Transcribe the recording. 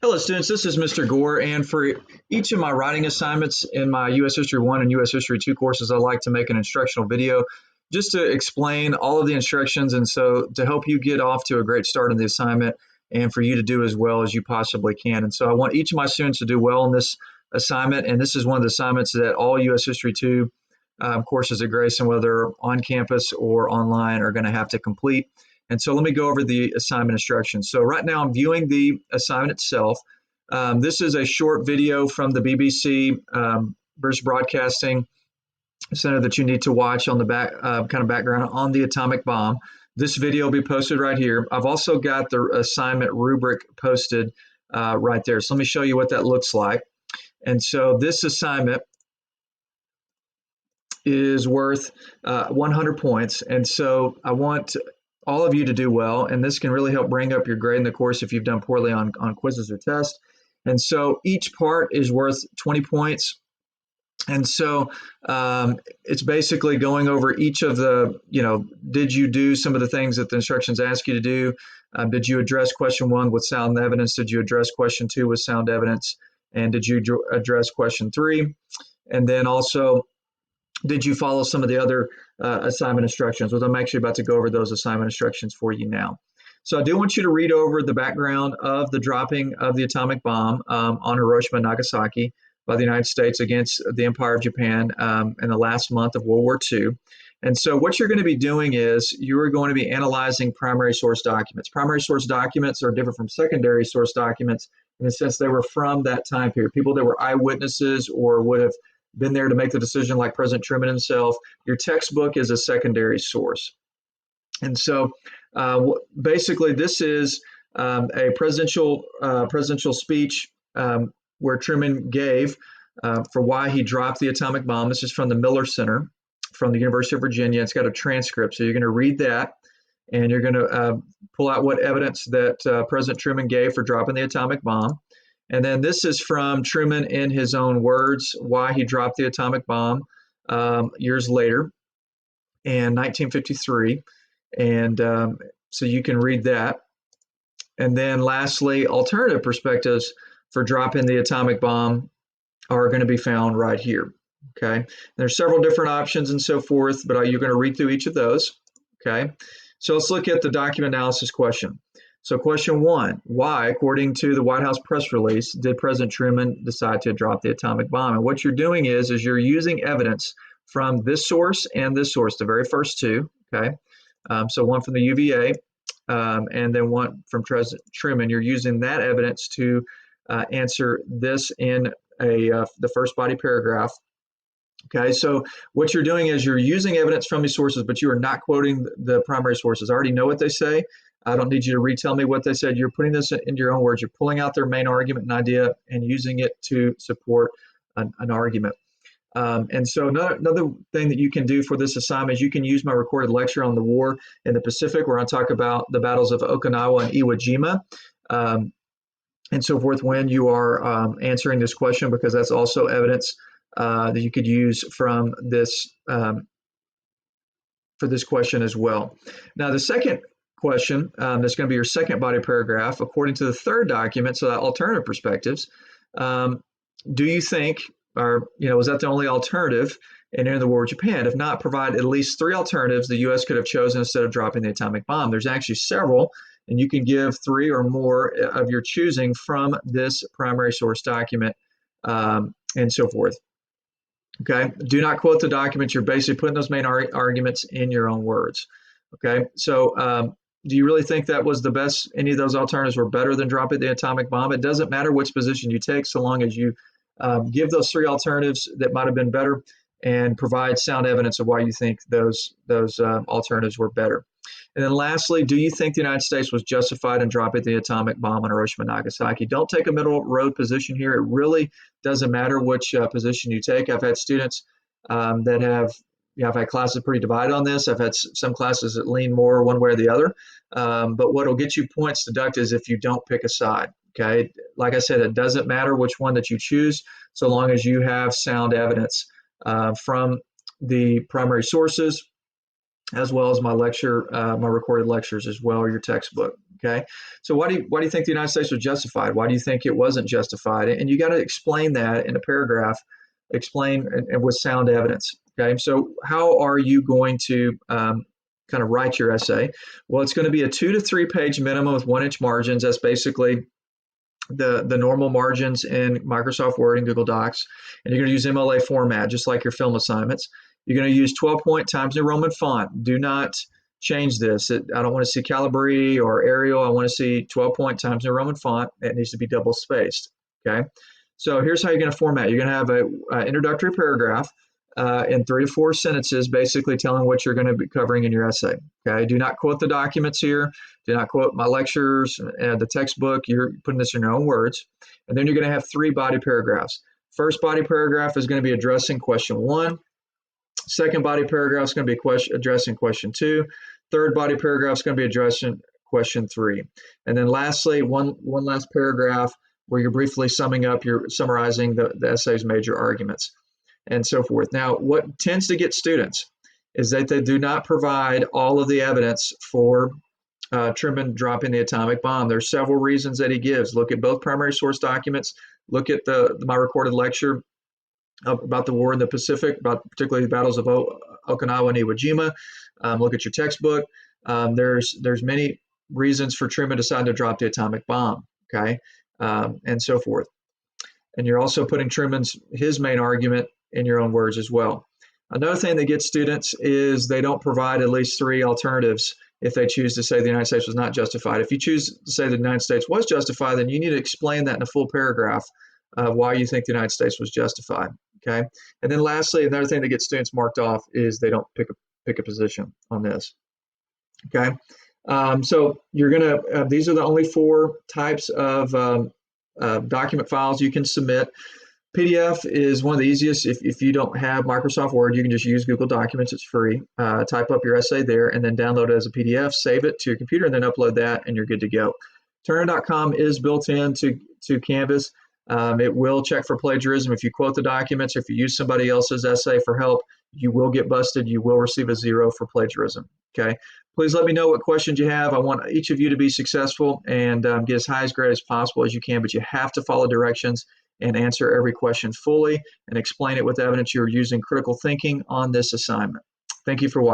Hello students, this is Mr. Gore, and for each of my writing assignments in my U.S. History 1 and U.S. History 2 courses, I like to make an instructional video just to explain all of the instructions, and so to help you get off to a great start in the assignment and for you to do as well as you possibly can. And so I want each of my students to do well in this assignment, and this is one of the assignments that all U.S. History 2 courses at Grayson, whether on campus or online, are going to have to complete. And so let me go over the assignment instructions. So right now I'm viewing the assignment itself. This is a short video from the BBC British Broadcasting Center that you need to watch on the back kind of background on the atomic bomb. This video will be posted right here. I've also got the assignment rubric posted right there. So let me show you what that looks like. And so this assignment is worth 100 points. And so I want all of you to do well, and this can really help bring up your grade in the course if you've done poorly on quizzes or tests. And so each part is worth 20 points. And so it's basically going over each of the, did you do some of the things that the instructions ask you to do? Did you address question 1 with sound evidence? Did you address question 2 with sound evidence? And did you address question 3? And then also, did you follow some of the other assignment instructions? Well, I'm actually about to go over those assignment instructions for you now. So I do want you to read over the background of the dropping of the atomic bomb on Hiroshima and Nagasaki by the United States against the Empire of Japan in the last month of World War II. And so what you're going to be doing is you're going to be analyzing primary source documents. Primary source documents are different from secondary source documents in the sense they were from that time period. People that were eyewitnesses or would have been there to make the decision, like President Truman himself. Your textbook is a secondary source. And so basically this is a presidential speech where Truman gave for why he dropped the atomic bomb. This is from the Miller Center from the University of Virginia. It's got a transcript. So you're going to read that, and you're going to pull out what evidence that President Truman gave for dropping the atomic bomb. And then this is from Truman in his own words, why he dropped the atomic bomb years later in 1953. And so you can read that. And then lastly, alternative perspectives for dropping the atomic bomb are going to be found right here. Okay. There's several different options and so forth, but you're going to read through each of those. Okay. So let's look at the document analysis question. So question 1, why, according to the White House press release, did President Truman decide to drop the atomic bomb? And what you're doing is you're using evidence from this source and this source, the very first two, okay? So one from the UVA and then one from President Truman. You're using that evidence to answer this in the first body paragraph. Okay, so what you're doing is you're using evidence from these sources, but you are not quoting the primary sources. I already know what they say. I don't need you to retell me what they said. You're putting this into your own words. You're pulling out their main argument and idea and using it to support an argument. And so another thing that you can do for this assignment is you can use my recorded lecture on the war in the Pacific, where I talk about the battles of Okinawa and Iwo Jima and so forth when you are answering this question, because that's also evidence that you could use from this for this question as well. Now, the second question, that's going to be your second body paragraph, according to the third document, so that alternative perspectives, do you think, or was that the only alternative in the war with Japan? If not, provide at least 3 alternatives the U.S. could have chosen instead of dropping the atomic bomb. There's actually several, and you can give 3 or more of your choosing from this primary source document and so forth. Okay, do not quote the documents. You're basically putting those main arguments in your own words. Okay, so do you really think that was the best? Any of those alternatives were better than dropping the atomic bomb? It doesn't matter which position you take, so long as you give those 3 alternatives that might have been better and provide sound evidence of why you think those alternatives were better. And then lastly, do you think the United States was justified in dropping the atomic bomb on Hiroshima and Nagasaki? Don't take a middle road position here. It really doesn't matter which position you take. I've had students that have, I've had classes pretty divided on this. I've had some classes that lean more one way or the other. But what will get you points deducted is if you don't pick a side. Okay, like I said, it doesn't matter which one that you choose, so long as you have sound evidence from the primary sources as well as my lecture, my recorded lectures as well, or your textbook. Okay, so why do you think the United States was justified? Why do you think it wasn't justified? And you got to explain that in a paragraph, explain and with sound evidence. Okay, so how are you going to kind of write your essay? Well, it's going to be a 2 to 3 page minimum with 1 inch margins. That's basically the normal margins in Microsoft Word and Google Docs, and you're going to use MLA format just like your film assignments. You're going to use 12-point Times New Roman font. Do not change this. I don't want to see Calibri or Arial. I want to see 12-point Times New Roman font. It needs to be double spaced. Okay. So here's how you're going to format. You're going to have an introductory paragraph in 3 to 4 sentences, basically telling what you're going to be covering in your essay. Okay. Do not quote the documents here. Do not quote my lectures and the textbook. You're putting this in your own words. And then you're going to have 3 body paragraphs. First body paragraph is going to be addressing question 1. Second body paragraph is going to be addressing question 2. Third body paragraph is going to be addressing question 3. And then lastly, one last paragraph where you're briefly summarizing the essay's major arguments and so forth. Now, what tends to get students is that they do not provide all of the evidence for Truman dropping the atomic bomb. There's several reasons that he gives. Look at both primary source documents. Look at my recorded lecture about the war in the Pacific, about particularly the battles of Okinawa and Iwo Jima. Look at your textbook. There's many reasons for Truman deciding to drop the atomic bomb, okay, and so forth. And you're also putting his main argument in your own words as well. Another thing that gets students is they don't provide at least 3 alternatives if they choose to say the United States was not justified. If you choose to say the United States was justified, then you need to explain that in a full paragraph of why you think the United States was justified. Okay. And then lastly, another thing that gets students marked off is they don't pick a position on this. Okay. So you're going to, these are the only 4 types of document files you can submit. PDF is one of the easiest. If you don't have Microsoft Word, you can just use Google Documents. It's free. Type up your essay there and then download it as a PDF, save it to your computer, and then upload that, and you're good to go. Turner.com is built into Canvas. It will check for plagiarism. If you quote the documents, if you use somebody else's essay for help, you will get busted. You will receive a 0 for plagiarism. Okay. Please let me know what questions you have. I want each of you to be successful and get as high as grade as possible as you can, but you have to follow directions and answer every question fully and explain it with evidence. You're using critical thinking on this assignment. Thank you for watching.